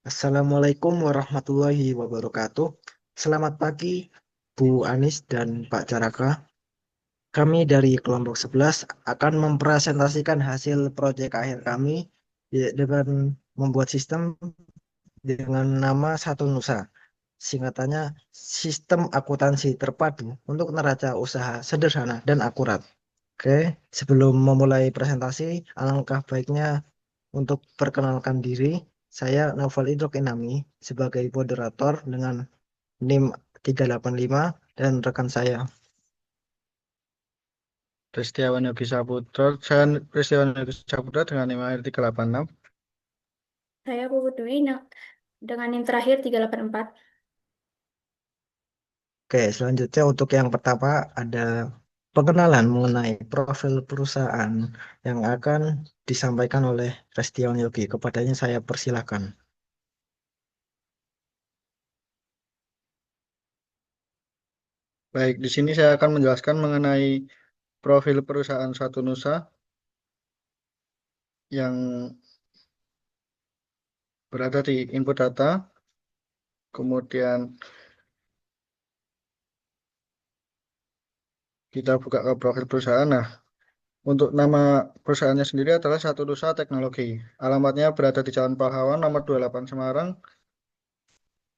Assalamualaikum warahmatullahi wabarakatuh. Selamat pagi, Bu Anis dan Pak Caraka. Kami dari kelompok 11 akan mempresentasikan hasil proyek akhir kami dengan membuat sistem dengan nama Satu Nusa. Singkatannya Sistem Akuntansi Terpadu untuk neraca usaha sederhana dan akurat. Oke, sebelum memulai presentasi, alangkah baiknya untuk perkenalkan diri, saya Novel Idrok Inami sebagai moderator dengan NIM 385 dan rekan saya. Pristiawan Yogi Saputra, saya Pristiawan Yogi Saputra dengan NIM 386. Saya Puput Dwi dengan NIM terakhir 384. Oke, selanjutnya untuk yang pertama ada pengenalan mengenai profil perusahaan yang akan disampaikan oleh Restion Yogi. Kepadanya saya persilakan. Baik, di sini saya akan menjelaskan mengenai profil perusahaan Satu Nusa yang berada di input data. Kemudian kita buka ke profil perusahaan. Nah, untuk nama perusahaannya sendiri adalah Satu Nusa Teknologi. Alamatnya berada di Jalan Pahlawan nomor 28 Semarang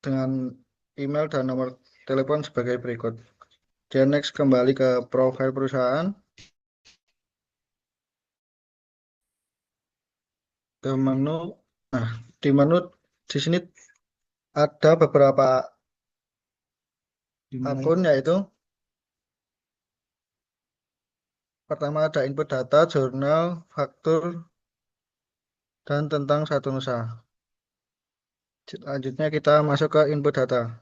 dengan email dan nomor telepon sebagai berikut. Dan next kembali ke profil perusahaan. Ke menu. Nah, di menu di sini ada beberapa akun, yaitu pertama ada input data, jurnal, faktur, dan tentang Satu Nusa. Selanjutnya kita masuk ke input data.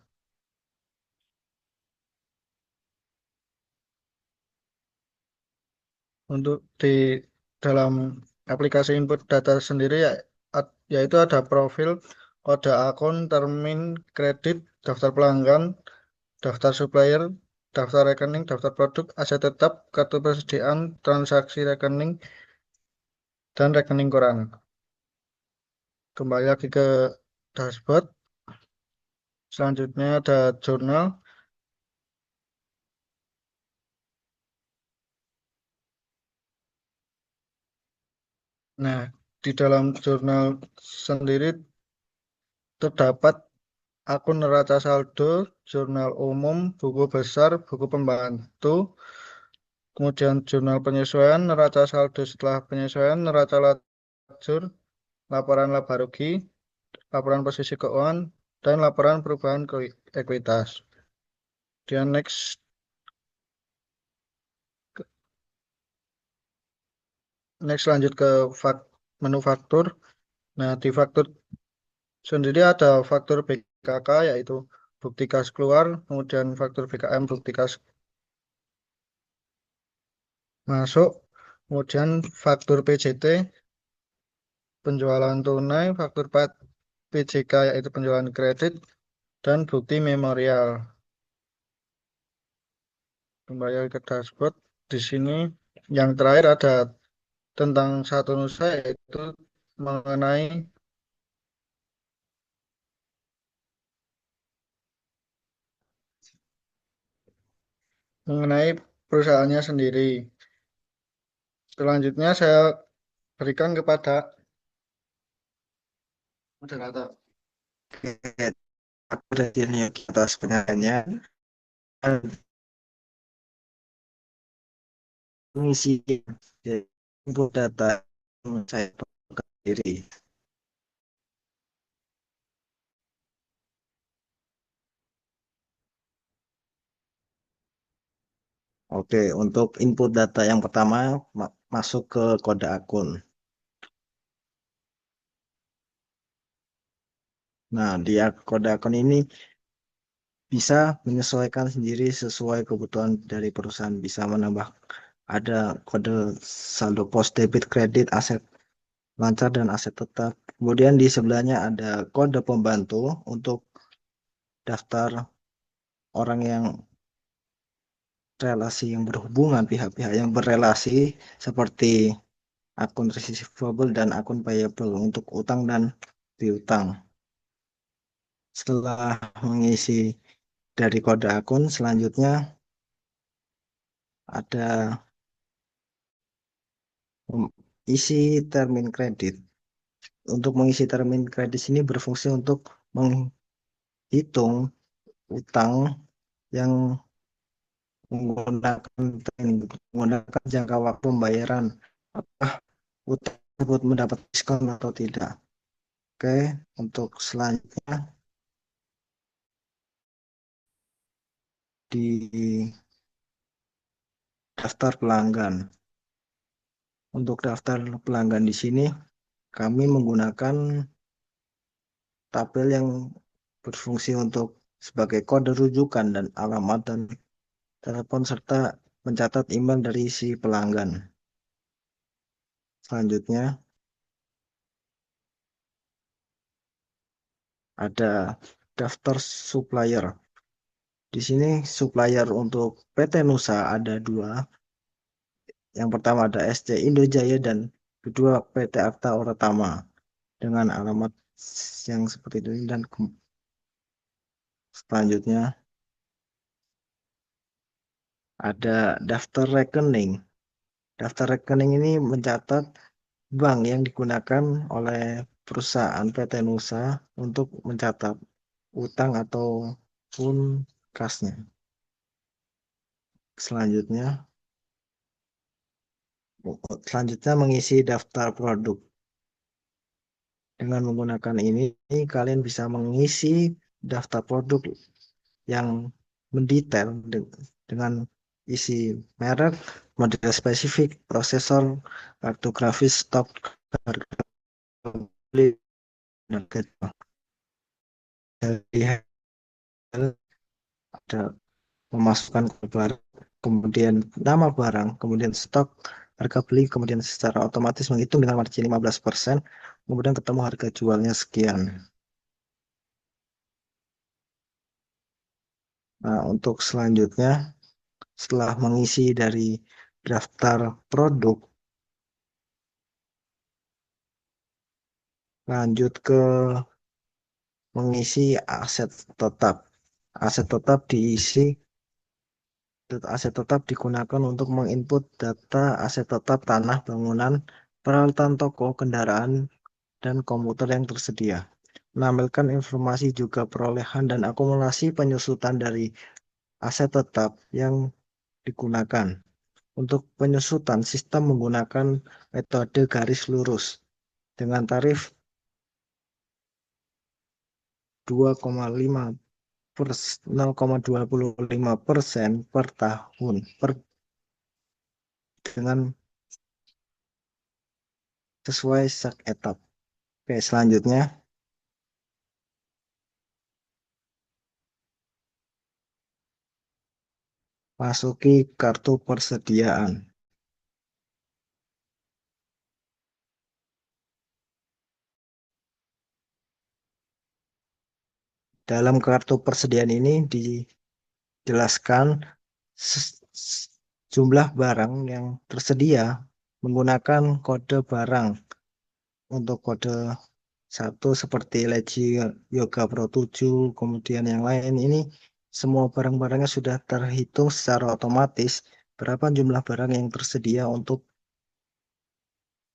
Untuk di dalam aplikasi input data sendiri yaitu ada profil, kode akun, termin kredit, daftar pelanggan, daftar supplier, daftar rekening, daftar produk, aset tetap, kartu persediaan, transaksi rekening, dan rekening koran. Kembali lagi ke dashboard. Selanjutnya ada jurnal. Nah, di dalam jurnal sendiri terdapat akun neraca saldo, jurnal umum, buku besar, buku pembantu, kemudian jurnal penyesuaian, neraca saldo setelah penyesuaian, neraca lajur, laporan laba rugi, laporan posisi keuangan, dan laporan perubahan ekuitas. Kemudian next lanjut ke menu faktur. Nah, di faktur sendiri ada faktur BKK, yaitu bukti kas keluar, kemudian faktur BKM bukti kas masuk, kemudian faktur PJT penjualan tunai, faktur PJK yaitu penjualan kredit, dan bukti memorial. Kembali ke dashboard. Di sini yang terakhir ada tentang Satu Nusa, yaitu mengenai mengenai perusahaannya sendiri. Selanjutnya saya berikan kepada moderator. Oke, aku Restion Yogi atas penyampaiannya. Mengisi input data yang saya sendiri. Oke, untuk input data yang pertama masuk ke kode akun. Nah, di kode akun ini bisa menyesuaikan sendiri sesuai kebutuhan dari perusahaan. Bisa menambah ada kode saldo pos debit kredit, aset lancar dan aset tetap. Kemudian di sebelahnya ada kode pembantu untuk daftar orang yang relasi yang berhubungan, pihak-pihak yang berrelasi seperti akun receivable dan akun payable untuk utang dan piutang. Setelah mengisi dari kode akun, selanjutnya ada isi termin kredit. Untuk mengisi termin kredit ini berfungsi untuk menghitung utang yang menggunakan jangka waktu pembayaran. Apakah utang tersebut mendapat diskon atau tidak? Oke, untuk selanjutnya di daftar pelanggan. Untuk daftar pelanggan di sini kami menggunakan tabel yang berfungsi untuk sebagai kode rujukan dan alamat dan telepon serta mencatat email dari si pelanggan. Selanjutnya ada daftar supplier. Di sini supplier untuk PT Nusa ada dua. Yang pertama ada SC Indojaya dan kedua PT Akta Oratama dengan alamat yang seperti itu dan selanjutnya ada daftar rekening. Daftar rekening ini mencatat bank yang digunakan oleh perusahaan PT Nusa untuk mencatat utang ataupun kasnya. Selanjutnya, selanjutnya mengisi daftar produk. Dengan menggunakan ini, kalian bisa mengisi daftar produk yang mendetail dengan isi merek, model spesifik, prosesor, kartu grafis, stok, harga beli, dan gitu. Jadi ada memasukkan barang, kemudian nama barang, kemudian stok, harga beli, kemudian secara otomatis menghitung dengan margin 15%, kemudian ketemu harga jualnya sekian. Nah, untuk selanjutnya, setelah mengisi dari daftar produk, lanjut ke mengisi aset tetap. Aset tetap diisi, aset tetap digunakan untuk menginput data aset tetap tanah, bangunan, peralatan toko, kendaraan, dan komputer yang tersedia. Menampilkan informasi juga perolehan dan akumulasi penyusutan dari aset tetap yang digunakan. Untuk penyusutan, sistem menggunakan metode garis lurus dengan tarif 2,5 0,25% per tahun dengan sesuai sak etap. Oke, selanjutnya masuki kartu persediaan. Dalam kartu persediaan ini dijelaskan jumlah barang yang tersedia menggunakan kode barang. Untuk kode satu seperti Legi Yoga Pro 7, kemudian yang lain ini semua barang-barangnya sudah terhitung secara otomatis berapa jumlah barang yang tersedia untuk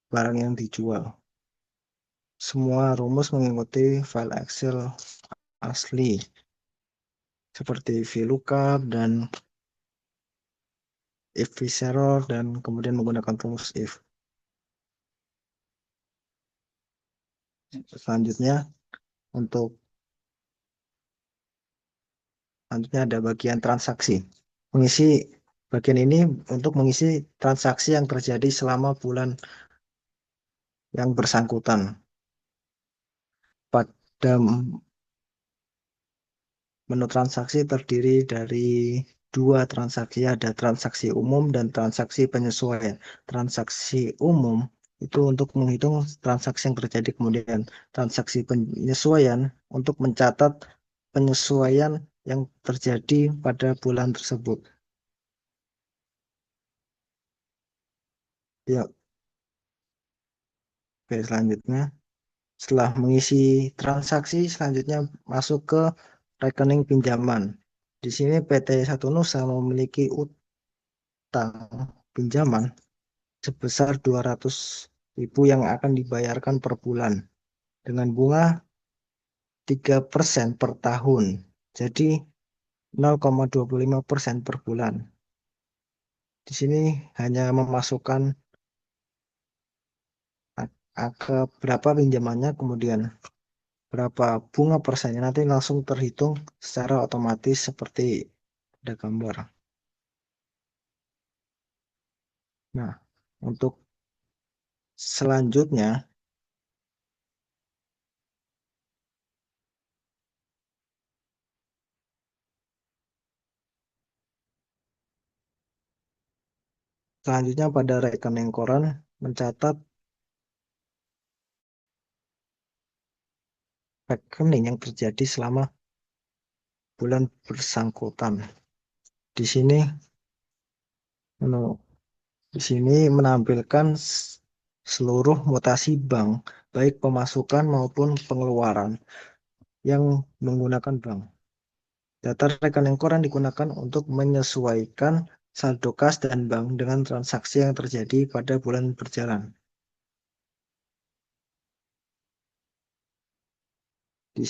barang yang dijual. Semua rumus mengikuti file Excel asli seperti VLOOKUP dan if visceral dan kemudian menggunakan rumus if. Selanjutnya untuk selanjutnya ada bagian transaksi. Mengisi bagian ini untuk mengisi transaksi yang terjadi selama bulan yang bersangkutan. Pada menu transaksi terdiri dari dua transaksi, ada transaksi umum dan transaksi penyesuaian. Transaksi umum itu untuk menghitung transaksi yang terjadi, kemudian transaksi penyesuaian untuk mencatat penyesuaian yang terjadi pada bulan tersebut. Ya, oke, selanjutnya Setelah mengisi transaksi, selanjutnya masuk ke rekening pinjaman. Di sini PT Satu Nusa memiliki utang pinjaman sebesar 200.000 yang akan dibayarkan per bulan dengan bunga 3% per tahun. Jadi 0,25% per bulan. Di sini hanya memasukkan angka berapa pinjamannya, kemudian berapa bunga persennya, nanti langsung terhitung secara otomatis seperti ada gambar. Nah, untuk selanjutnya, pada rekening koran mencatat rekening yang terjadi selama bulan bersangkutan. Di sini menu- di sini menampilkan seluruh mutasi bank, baik pemasukan maupun pengeluaran yang menggunakan bank. Data rekening koran digunakan untuk menyesuaikan saldo kas dan bank dengan transaksi yang terjadi pada bulan berjalan. Di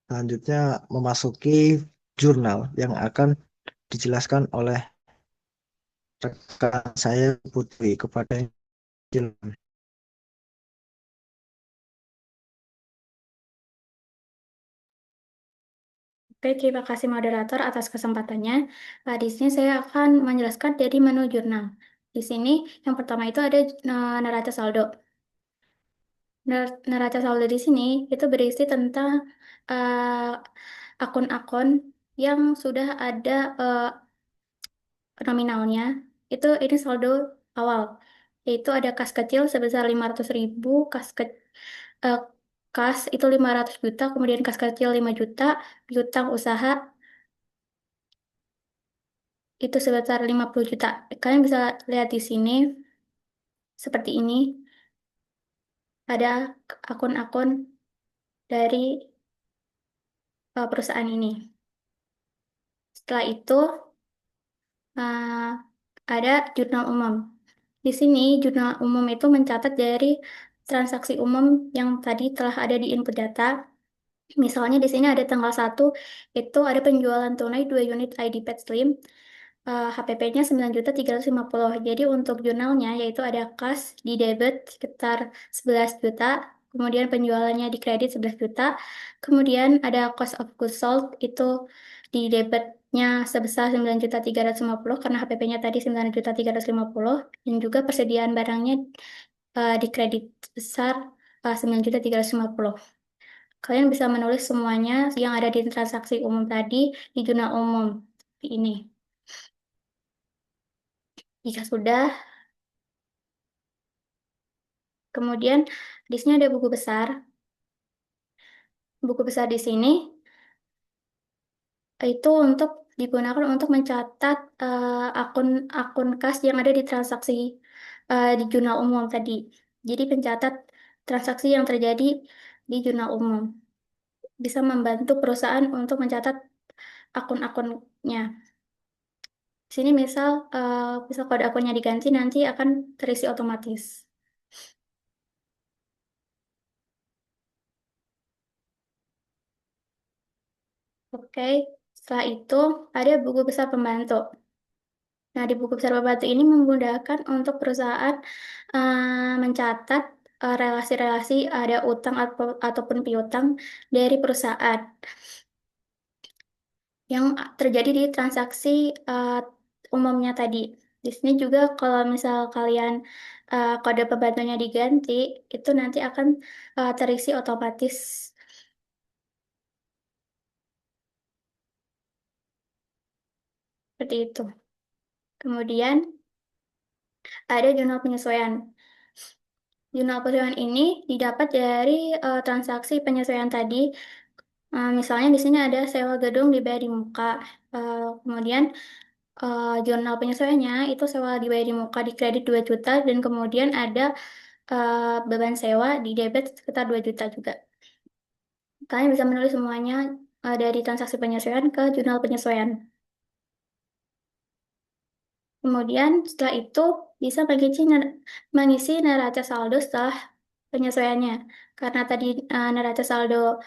selanjutnya, memasuki jurnal yang akan dijelaskan oleh rekan saya Putri kepada Jilan. Oke, terima kasih moderator atas kesempatannya. Di sini saya akan menjelaskan dari menu jurnal. Di sini yang pertama itu ada neraca saldo. Neraca saldo di sini itu berisi tentang eh, akun-akun yang sudah ada nominalnya. Ini saldo awal, yaitu ada kas kecil sebesar 500.000, eh, kas itu 500 juta, kemudian kas kecil 5 juta, piutang usaha itu sebesar 50 juta. Kalian bisa lihat di sini seperti ini, ada akun-akun dari perusahaan ini. Setelah itu eh, ada jurnal umum. Di sini jurnal umum itu mencatat dari transaksi umum yang tadi telah ada di input data. Misalnya di sini ada tanggal 1 itu ada penjualan tunai 2 unit ID Pet Slim. HPP-nya 9.350. Jadi untuk jurnalnya yaitu ada kas di debit sekitar 11 juta, kemudian penjualannya di kredit 11 juta, kemudian ada cost of goods sold itu di debitnya sebesar 9.350 karena HPP-nya tadi 9.350, dan juga persediaan barangnya di kredit besar 9.350. Kalian bisa menulis semuanya yang ada di transaksi umum tadi di jurnal umum seperti ini. Jika sudah, kemudian di sini ada buku besar. Buku besar di sini itu digunakan untuk mencatat akun-akun kas yang ada di transaksi di jurnal umum tadi. Jadi pencatat transaksi yang terjadi di jurnal umum bisa membantu perusahaan untuk mencatat akun-akunnya. Di sini misal kode akunnya diganti nanti akan terisi otomatis. Oke, setelah itu ada buku besar pembantu. Nah, di buku besar pembantu ini memudahkan untuk perusahaan mencatat relasi-relasi ada utang ataupun piutang dari perusahaan yang terjadi di transaksi eh, umumnya tadi. Di sini juga kalau misal kalian kode pembantunya diganti, itu nanti akan terisi otomatis seperti itu. Kemudian ada jurnal penyesuaian. Jurnal penyesuaian ini didapat dari transaksi penyesuaian tadi. Misalnya di sini ada sewa gedung dibayar di muka. Kemudian jurnal penyesuaiannya itu sewa dibayar di muka di kredit 2 juta dan kemudian ada beban sewa di debit sekitar 2 juta juga. Kalian bisa menulis semuanya dari transaksi penyesuaian ke jurnal penyesuaian. Kemudian setelah itu bisa mengisi neraca saldo setelah penyesuaiannya. Karena tadi neraca saldo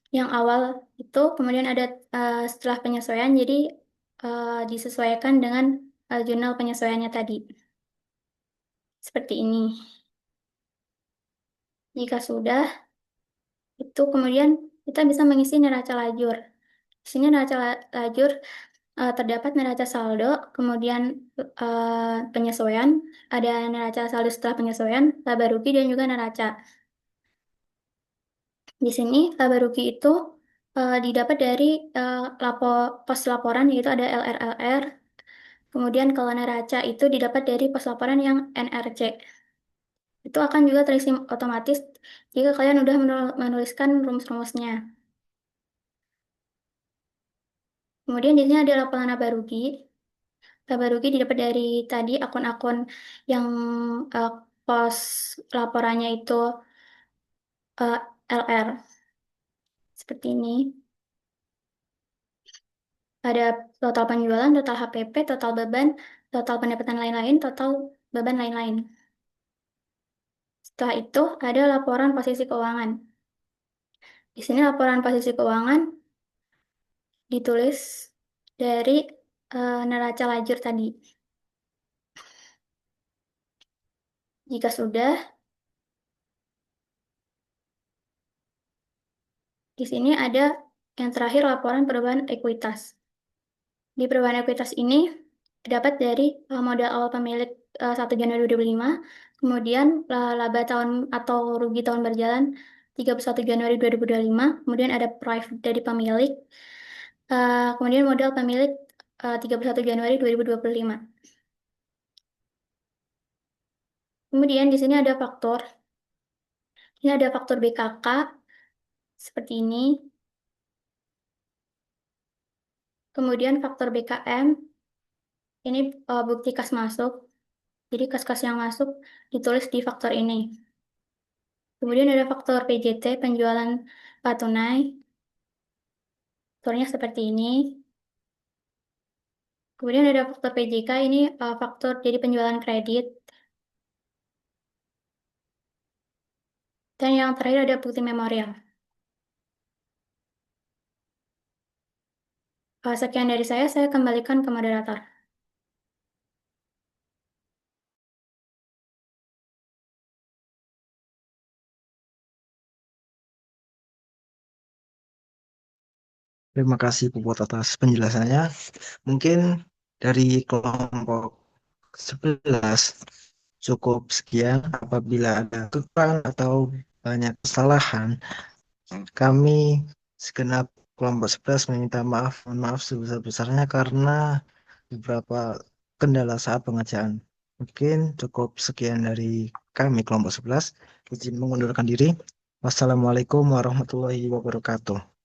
yang awal itu kemudian ada setelah penyesuaian, jadi disesuaikan dengan jurnal penyesuaiannya tadi. Seperti ini. Jika sudah, itu kemudian kita bisa mengisi neraca lajur. Di sini neraca lajur terdapat neraca saldo, kemudian penyesuaian, ada neraca saldo setelah penyesuaian, laba rugi, dan juga neraca. Di sini laba rugi itu didapat dari pos laporan, yaitu ada LRLR. Kemudian kalau neraca itu didapat dari pos laporan yang NRC. Itu akan juga terisi otomatis jika kalian udah menuliskan rumus-rumusnya. Kemudian di sini ada laporan laba rugi. Laba rugi didapat dari tadi akun-akun yang eh, pos laporannya itu LR. Seperti ini. Ada total penjualan, total HPP, total beban, total pendapatan lain-lain, total beban lain-lain. Setelah itu ada laporan posisi keuangan. Di sini laporan posisi keuangan ditulis dari neraca lajur tadi. Jika sudah, di sini ada yang terakhir laporan perubahan ekuitas. Di perubahan ekuitas ini dapat dari modal awal pemilik 1 Januari 2005, kemudian laba tahun atau rugi tahun berjalan 31 Januari 2025, kemudian ada profit dari pemilik, kemudian modal pemilik 31 Januari 2025. Kemudian di sini ada faktor. Ini ada faktor BKK seperti ini. Kemudian faktor BKM, ini bukti kas masuk. Jadi kas-kas yang masuk ditulis di faktor ini. Kemudian ada faktor PJT, penjualan patunai. Faktornya seperti ini. Kemudian ada faktor PJK, ini faktor jadi penjualan kredit. Dan yang terakhir ada bukti memorial. Sekian dari saya kembalikan ke moderator. Terima kasih Puput atas penjelasannya. Mungkin dari kelompok 11 cukup sekian. Apabila ada kekurangan atau banyak kesalahan, kami segenap kelompok 11 meminta maaf. Mohon maaf sebesar-besarnya karena beberapa kendala saat pengerjaan. Mungkin cukup sekian dari kami kelompok 11. Izin mengundurkan diri. Wassalamualaikum warahmatullahi wabarakatuh.